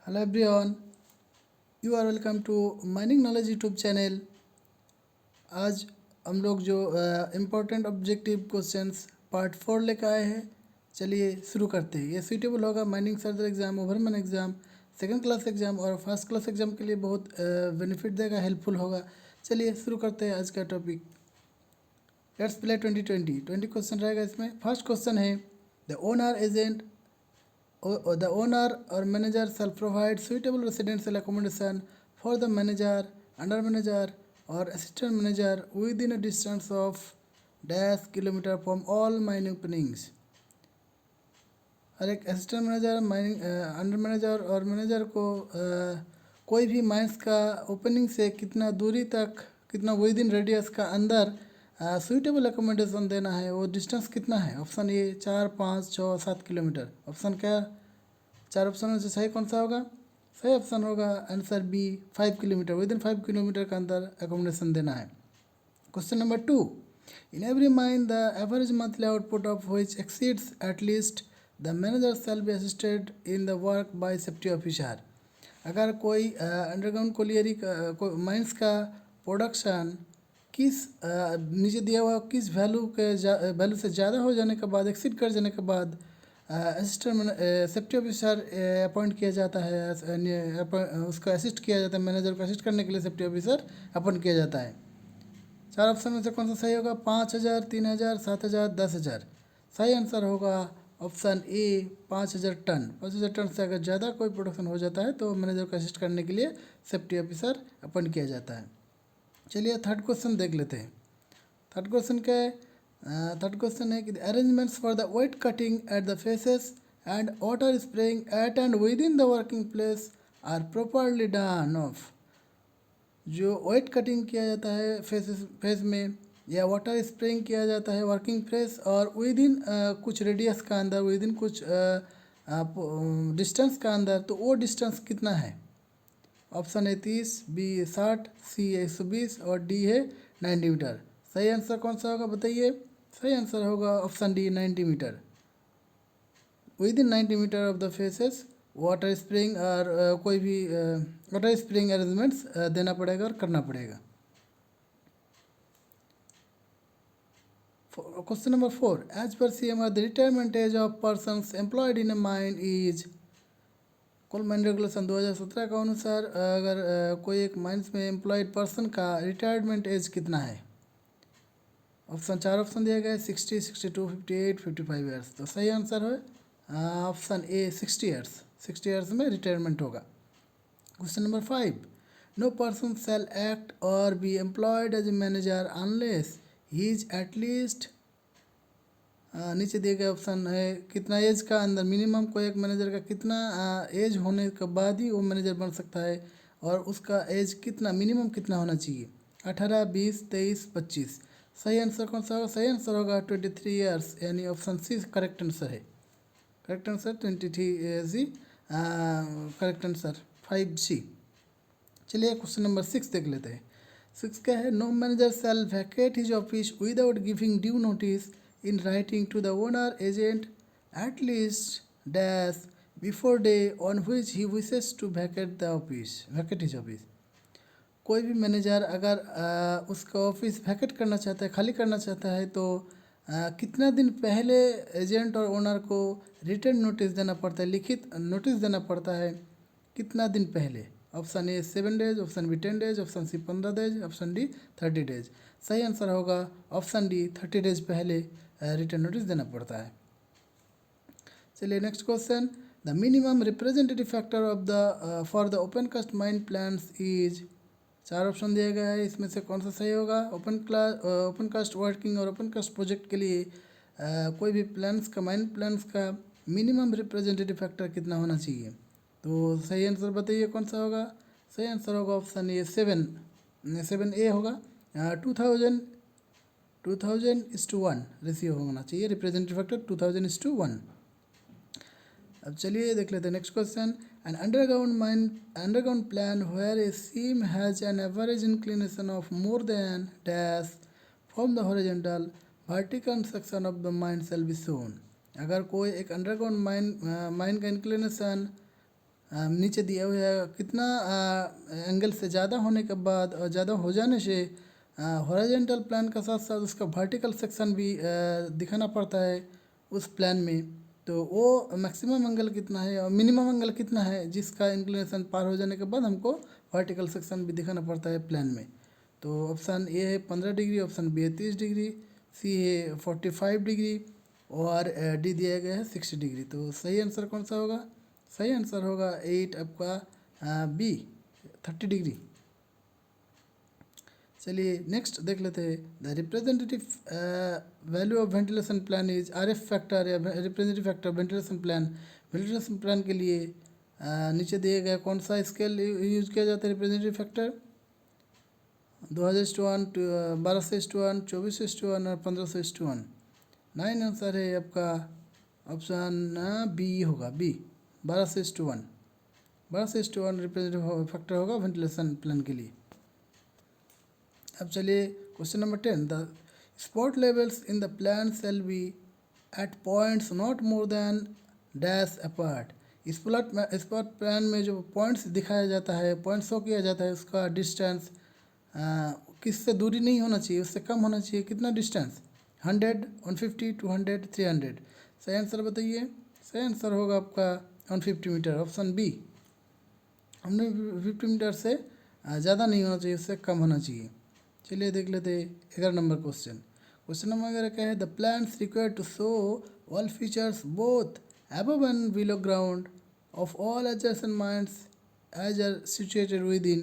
Hello everyone, you are welcome to mining knowledge YouTube channel. आज हम लोग जो इम्पोर्टेंट ऑब्जेक्टिव क्वेश्चंस पार्ट 4 लेकर आए हैं। चलिए शुरू करते हैं। ये सूटेबल होगा mining sirdar exam, overman exam, second class exam और फर्स्ट क्लास एग्ज़ाम के लिए बहुत बेनिफिट देगा, हेल्पफुल होगा। चलिए शुरू करते हैं आज का टॉपिक। लेट्स प्ले 20 क्वेश्चन रहेगा इसमें। फर्स्ट क्वेश्चन है the owner agent the owner or manager shall provide suitable residential accommodation for the manager, under manager or assistant manager within a distance of dash kilometer from all mining openings। हर एक assistant manager, mining under manager और manager को कोई भी mines का opening से कितना दूरी तक, कितना विद इन रेडियस का अंदर सुइटेबल एकोमोडेशन देना है। वो डिस्टेंस कितना है? ऑप्शन ए 4, 5, 6, 7 किलोमीटर। ऑप्शन क्या? 4 ऑप्शन में से सही कौन सा होगा? सही ऑप्शन होगा answer B, 5 kilometre. Within 5 kilometre के अंदर एकोमोडेशन देना है। Question number 2, in every mine the average monthly output of which exceeds at least the manager shall be assisted in the work by safety officer. अगर कोई underground colliery mines का production किस नीचे दिया हुआ किस वैल्यू से ज़्यादा हो जाने के बाद, एक्सीड कर जाने के बाद असिस्टेंट सेफ्टी ऑफिसर अपॉइंट किया जाता है, उसको असिस्ट किया जाता है। मैनेजर को असिस्ट करने के लिए सेफ्टी ऑफिसर अपॉइंट किया जाता है। 4 ऑप्शन में से कौन सा सही होगा? 5,000, 3,000, 7,000, 10,000। सही आंसर होगा ऑप्शन ए, 5,000 टन। 5,000 टन से अगर ज़्यादा कोई प्रोडक्शन हो जाता है तो मैनेजर को असिस्ट करने के लिए सेफ्टी ऑफिसर अपॉइंट किया जाता है। चलिए थर्ड क्वेश्चन देख लेते हैं। थर्ड क्वेश्चन क्या है? थर्ड क्वेश्चन है कि arrangements for the wet cutting at the faces and water spraying at and within the working place are properly done off. जो वेट कटिंग किया जाता है फेस में, या वाटर स्प्रेइंग किया जाता है वर्किंग प्लेस और विद इन कुछ रेडियस का अंदर, विद इन कुछ डिस्टेंस का अंदर, तो वो डिस्टेंस कितना है? ऑप्शन है 30, बी 60, सी 120 और डी है 90 मीटर। सही आंसर कौन सा होगा बताइए? सही आंसर होगा option D, 90 metre. Within 90 metre of the faces water spring और कोई भी वाटर स्प्रिंग अरेंजमेंट्स देना पड़ेगा और करना पड़ेगा। Question number 4, as per CMR the retirement age of persons employed in a mine is. Coal mine regulation 2017 के अनुसार अगर कोई एक माइंस में एम्प्लॉयड पर्सन का रिटायरमेंट एज कितना है? ऑप्शन 4 ऑप्शन दिया गया है 60, 62, 58, 55 ईयर्स। तो सही आंसर है ऑप्शन ए, 60 ईयर्स। 60 ईयर्स में रिटायरमेंट होगा। Question number 5, no person shall act और be employed as a manager unless he is at least. नीचे दिए गए ऑप्शन है कितना एज का अंदर, मिनिमम कोई एक मैनेजर का कितना एज होने के बाद ही वो मैनेजर बन सकता है, और उसका एज कितना, मिनिमम कितना होना चाहिए? 18, 20, 23, 25। सही आंसर कौन सा होगा? सही आंसर होगा 23 ईयर्स, यानी ऑप्शन सी करेक्ट आंसर है। Correct answer 23 correct answer 5C। चलिए क्वेश्चन नंबर 6 देख लेते हैं। 6 क्या है? No manager shall vacate his office without giving due notice in writing to the owner agent at least dash before day on which he wishes to vacate his office। कोई भी manager अगर उसका office वैकेट करना चाहता है, खाली करना चाहता है, तो कितना दिन पहले एजेंट और ओनर को रिटर्न नोटिस देना पड़ता है, लिखित नोटिस देना पड़ता है? कितना दिन पहले? Option A 7 days, option B 10 days, option C 15 days, option D 30 days. सही आंसर होगा ऑप्शन डी, 30 डेज पहले रिटर्न नोटिस देना पड़ता है। चलिए next question, the minimum representative factor of the for the open cast mine plans is. 4 option दिया गया है, इसमें से कौन सा सही होगा? ओपन कास्ट वर्किंग और ओपन कास्ट प्रोजेक्ट के लिए कोई भी प्लान्स का, माइन प्लान्स का मिनिमम रिप्रेजेंटेटिव फैक्टर कितना होना चाहिए? तो सही आंसर बताइए कौन सा होगा? सही आंसर होगा ऑप्शन ए 7A होगा। 2000:1 रेशियो होना चाहिए, रिप्रेजेंटेटिव फैक्टर 2000:1। अब चलिए देख लेते हैं next question. An underground plan where a seam has an average inclination of more than dash from the horizontal vertical section of the mine shall be shown. अगर कोई एक अंडरग्राउंड माइन का inclination नीचे दिया हुआ है कितना एंगल से ज़्यादा होने के बाद और ज़्यादा हो जाने से हॉरिजॉन्टल प्लान का साथ साथ उसका वर्टिकल सेक्शन भी दिखाना पड़ता है उस प्लान में। तो वो मैक्सिमम एंगल कितना है और मिनिमम एंगल कितना है जिसका इंक्लिनेशन पार हो जाने के बाद हमको वर्टिकल सेक्शन भी दिखाना पड़ता है प्लान में। तो ऑप्शन ए है 15 डिग्री, ऑप्शन बी है 30 डिग्री, सी है 45 डिग्री और डी दिया गया है 60 डिग्री। तो सही आंसर कौन सा होगा? सही आंसर होगा 8 आपका बी 30 डिग्री। चलिए नेक्स्ट देख लेते हैं। The representative value of ventilation plan is RF factor या रिप्रेजेंटेटिव फैक्टर वेंटिलेशन प्लान के लिए नीचे दिए गए कौन सा स्केल यूज किया जाता है? रिप्रेजेंटेटिव फैक्टर 2000:1, 12:1, 24:1 और 15:1। 9 आंसर है आपका ऑप्शन बी होगा, बी 12:1। 12:1 रिप्रेजेंटेटिव फैक्टर होगा वेंटिलेशन प्लान के लिए। अब चलिए question number 10। The spot levels in the plan shall be at points not more than dash apart. Spot plan में जो पॉइंट्स दिखाया जाता है, पॉइंट शो किया जाता है, उसका डिस्टेंस किससे दूरी नहीं होना चाहिए, उससे कम होना चाहिए। कितना डिस्टेंस? 100, 150, 200, 300। सही आंसर बताइए। सही आंसर होगा आपका 150 मीटर, ऑप्शन बी। 150 मीटर से ज़्यादा नहीं होना चाहिए, उससे कम होना चाहिए। चलिए देख लेते 11 नंबर क्वेश्चन। क्वेश्चन नंबर 11 क्या है? The plans required to show all features both above and below ground of all adjacent mines as are situated within।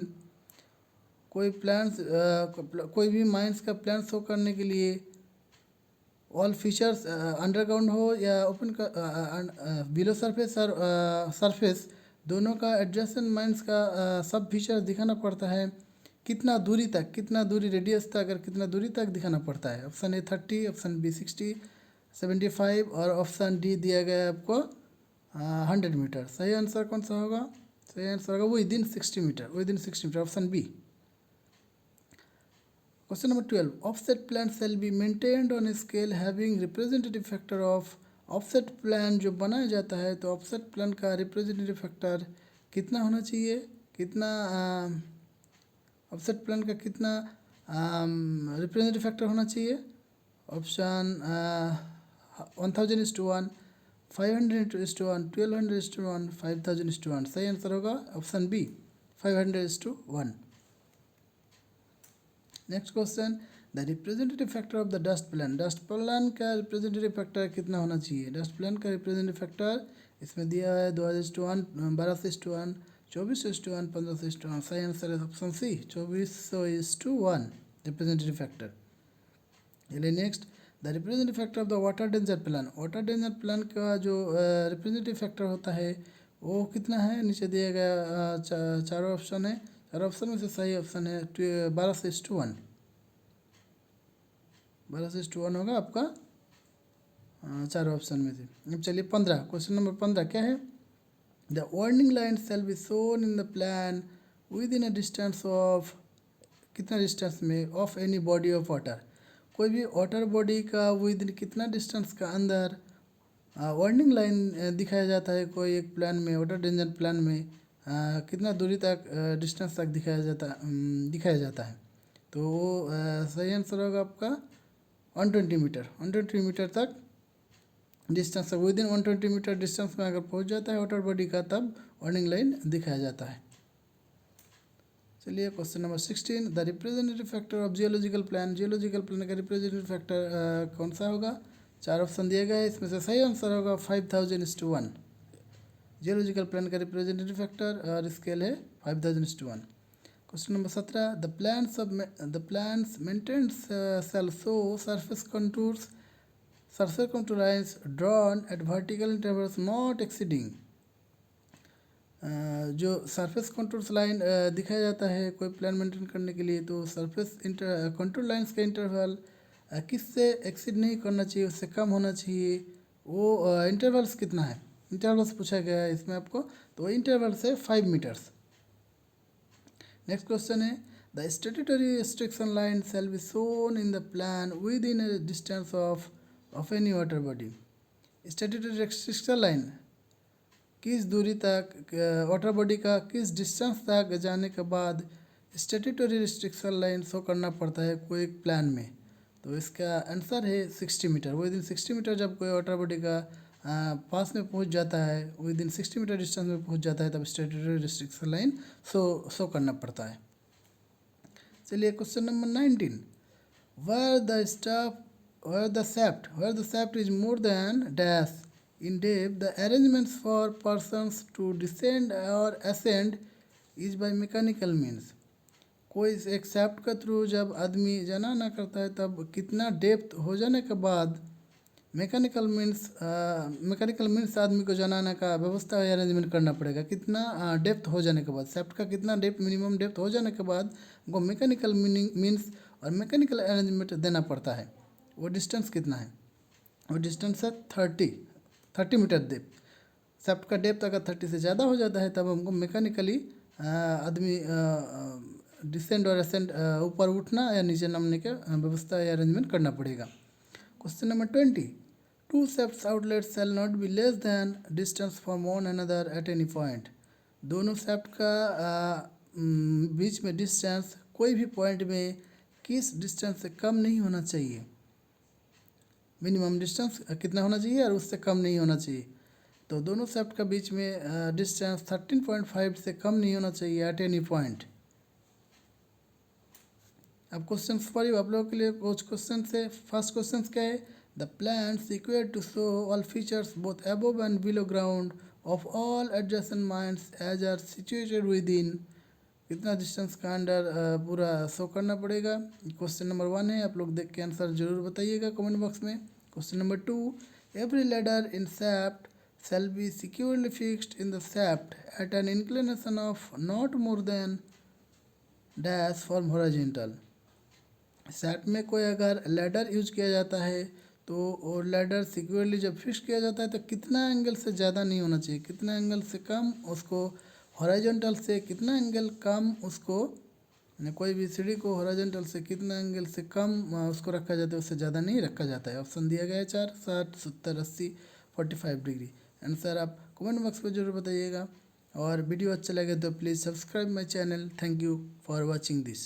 कोई प्लान्स कोई भी माइंस का प्लान शो करने के लिए ऑल फीचर्स अंडरग्राउंड हो या ओपन का बिलो सरफेस और सरफेस दोनों का एडजेसेंट माइंस का सब फीचर्स दिखाना पड़ता है। कितना दूरी तक, कितना दूरी रेडियस तक और कितना दूरी तक दिखाना पड़ता है। ऑप्शन ए 30, ऑप्शन बी 60, 75 और ऑप्शन डी दिया गया है आपको 100 मीटर। सही आंसर कौन सा होगा? सही आंसर होगा within 60 metre, within 60 metre, option B. Question number 12। Offset plan shall be maintained on scale having representative factor of. Offset plan जो बनाया जाता है तो ऑफसेट प्लान का रिप्रेजेंटेटिव फैक्टर कितना होना चाहिए? कितना ऑफसेट प्लान का कितना रिप्रेजेंटेटिव फैक्टर होना चाहिए? ऑप्शन 1000:1, 500:1, 1200:1, 5000:1। सही आंसर होगा option B 500:1। Next question. The representative factor of the dust plan. Dust plan का रिप्रेजेंटेटिव फैक्टर कितना होना चाहिए? डस्ट प्लान का रिप्रेजेंटेटिव फैक्टर इसमें दिया है 2000:1, 1200:1, 24:1, 15:1। सही आंसर है ऑप्शन सी 24:1 रिप्रेजेंटेटिव फैक्टर। चलिए next. The representative factor of the water danger plan. Water danger plan का जो रिप्रेजेंटेटिव फैक्टर होता है वो कितना है? नीचे दिया गया चारों ऑप्शन है। चारों ऑप्शन में से सही ऑप्शन है 12:1। 12:1 होगा आपका चारों ऑप्शन में से। अब चलिए 15। क्वेश्चन नंबर 15 क्या है? The warning line shell be shown in the plan with in a distance of. कितना डिस्टेंस में? Of any body of water. कोई भी वाटर बॉडी का विद इन कितना डिस्टेंस का अंदर वार्निंग लाइन दिखाया जाता है कोई एक प्लान में, वाटर डेंजर प्लान में कितना दूरी तक डिस्टेंस तक दिखाया जाता है। तो वो सही आंसर होगा आपका 120 मीटर। 120 मीटर तक distance, within 120 metre distance में अगर पहुंच जाता है वाटर बॉडी का तब वार्निंग लाइन दिखाया जाता है। चलिए question number 16। The representative factor of geological plan. Geological plan का रिप्रेजेंटेटिव फैक्टर कौन सा होगा? चार ऑप्शन दिए गए, इसमें से सही आंसर होगा 5000:1। जियोलॉजिकल प्लान का रिप्रेजेंटेटिव फैक्टर और स्केल है 5000:1। Question number 17। The plans maintained shall show surface contour lines drawn at vertical intervals not exceeding। जो सरफेस कंटूर्स लाइन दिखाया जाता है कोई प्लान मेंटेन करने के लिए तो सरफेस कंटूर लाइंस का इंटरवल किससे एक्सीड नहीं करना चाहिए, उससे कम होना चाहिए। वो इंटरवल्स कितना है? इंटरवल्स पूछा गया है इसमें आपको, तो इंटरवल्स है 5 मीटर्स। नेक्स्ट क्वेश्चन है। The statutory restriction line shell be shown in the plan with in A distance of any water body. Statutory restriction line किस दूरी तक वाटर बॉडी का किस डिस्टेंस तक जाने के बाद स्टैट्यूटरी रिस्ट्रिक्शन लाइन शो करना पड़ता है कोई एक प्लान में। तो इसका आंसर है 60 मीटर। विद इन 60 मीटर जब कोई वाटर बॉडी का पास में पहुंच जाता है, विद इन 60 मीटर डिस्टेंस में पहुंच जाता है, तब स्टैट्यूटरी रिस्ट्रिक्शन लाइन शो करना पड़ता है। चलिए question number 19, where the shaft is more than dash in depth, the arrangements for persons to descend or ascend is by mechanical means। कोई एक shaft के थ्रू जब आदमी जाना ना करता है तब कितना डेप्थ हो जाने के बाद मैकेनिकल मीन्स आदमी को जनाने का व्यवस्था या अरेंजमेंट करना पड़ेगा। कितना डेप्थ हो जाने के बाद, सेफ्ट का कितना डेप्थ, मिनिमम डेप्थ हो जाने के बाद उनको मैकेनिकल मीन्स और मैकेनिकल अरेंजमेंट देना पड़ता है। वो डिस्टेंस कितना है? वो डिस्टेंस है 30 मीटर डेप्थ। सेफ्ट का डेप्थ अगर 30 से ज़्यादा हो जाता है तब हमको मैकेनिकली आदमी डिसेंड और असेंड, ऊपर उठना या नीचे नामने का व्यवस्था या अरेंजमेंट करना पड़ेगा। Question number 20, two shafts outlets shall not be less than distance from one another at any point। दोनों shaft का बीच में डिस्टेंस कोई भी पॉइंट में किस डिस्टेंस से कम नहीं होना चाहिए। मिनिमम डिस्टेंस कितना होना चाहिए और उससे कम नहीं होना चाहिए। तो दोनों shaft का बीच में डिस्टेंस 13.5 से कम नहीं होना चाहिए एट एनी पॉइंट। अब क्वेश्चन पर आप लोगों के लिए कुछ क्वेश्चन है। फर्स्ट क्वेश्चन क्या है? The plans required to show all features both above and below ground of all adjacent mines as are situated within। कितना डिस्टेंस का अंडर पूरा शो करना पड़ेगा। क्वेश्चन नंबर 1 है, आप लोग देख के आंसर जरूर बताइएगा कमेंट बॉक्स में। Question number 2, every ladder in shaft shall be securely fixed in the shaft at an inclination of not more than dash from horizontal। shaft में कोई अगर लैडर यूज किया जाता है तो वो लैडर सिक्योरली जब फिक्स किया जाता है तो कितना एंगल से ज़्यादा नहीं होना चाहिए, कितना एंगल से कम उसको हॉरिजॉन्टल से कितना एंगल कम उसको, कोई भी सीढ़ी को हॉरिजॉन्टल से कितना एंगल से कम उसको रखा जाता है, उससे ज़्यादा नहीं रखा जाता है। ऑप्शन दिया गया है 4, 60, 70, 80, 45 डिग्री। आंसर आप कमेंट बॉक्स में जरूर बताइएगा और वीडियो अच्छा लगे तो please subscribe my channel. Thank you for watching this.